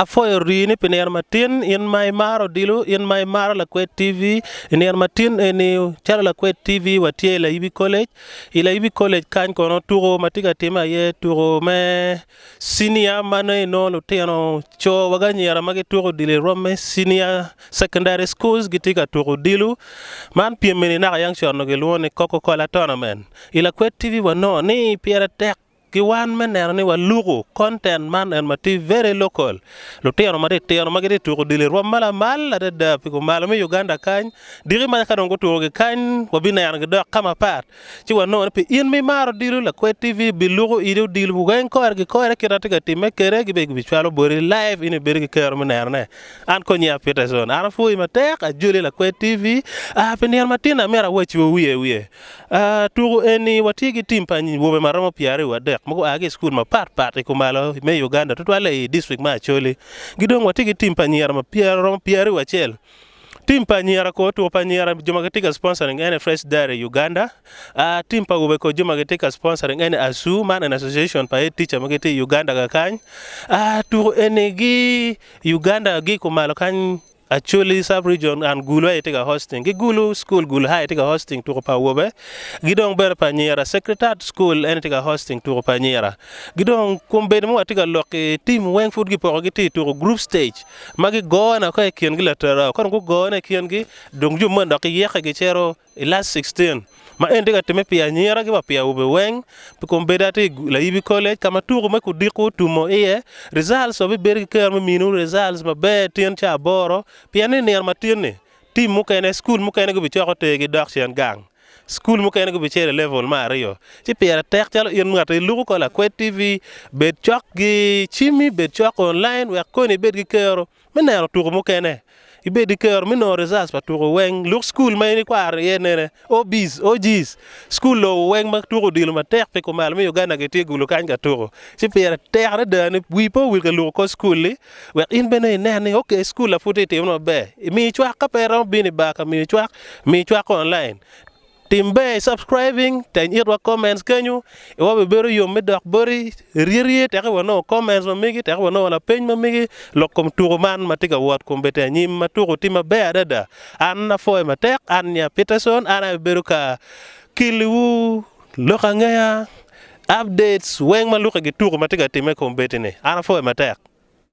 afoyo rini piner matin in my maro dilu in my maro la kwet TV in matin ni chalo la kwet TV watie la ibi college kan kono turo matiga tema ye turo me senior mane no luteno cho waganyera mage turo dile rome senior secondary schools gitika turo dilu man piemeni na yang chono gelone Coca-Cola tournament ila kwet TV wano ni piera tek ki wan mener ni walugo content man and mati very local lo tero mate tero magede to dile ro mala mal la da piko mala me Uganda kan diri ma ka dongo to kan ko bina yan do kama pat ci wano pe in mi maro dilu la kwet TV bi lugo ido dilu bu gen ko ergi ko erki rata ti me kere gi be bi chalo bori live in bergi kero mener ne an ko nya Peterson ana fu ma tek a joli la kwet TV a penir matina mera wachi wiye turu eni watigi timpani wobe maramo piare wade moko age school ma pat ko malo me Uganda to wale district ma Acholi gidong watigi timpani ma piare wachel timpani ko to panyara joma gatika sponsoring any fresh dairy Uganda timpa wobe ko joma gatika sponsoring any asu man an association pa teacher magati Uganda ga kan to enegi Uganda gi ko malo kan Acholi sub-region and Gulu etega hosting. Gulu school Gulu high etega hosting to Pawobe. Gidong ber panyera secretariat school etega hosting to panyera. Gidong kumbe mo atiga loke team weng food gi porogiti to group stage. Magi go na ko kian gi latera. Kon go na kian gi dong ju mo ndok yeka gi chero last 16. Ma endega teme pia nyera gi pia ube weng kumbe dati la ibi college kama turu me ku diku tumo results obi ber gi ker minu results ma be tien cha boro piane ner matine team mukene school mukene go bicho te gi doction gang school mukene go bichere level mario ti piera tek chalo yen ngata lugo ko la kwet TV bet chok gi chimi bet chok online we ko ni bet gi kero menero tugo mukene ibedi kero mino results pa tugo weng look school may ni kwar yenene ogis school lo weng mak tugo dilo ma tek pe ko mal mi Uganda ge te gulo kan ga tugo ti piera tek na dane wipo wil ga lo ko school li we in bene ne okay school la futi te no be mi chwa ka pero bini ba ka mi chwa online timbe subscribing tan irwa comments kanyu e wabe bero yo medok bori ririe te ko no comments ma migi te ko no la page ma migi lokom turo man matiga wat ko bete nyim ma turo tima be adada an na foy ma tek an ya Peterson ana bero ka kilu lokangaya updates weng ma luka gi turo matiga time ko bete ne ana foy ma tek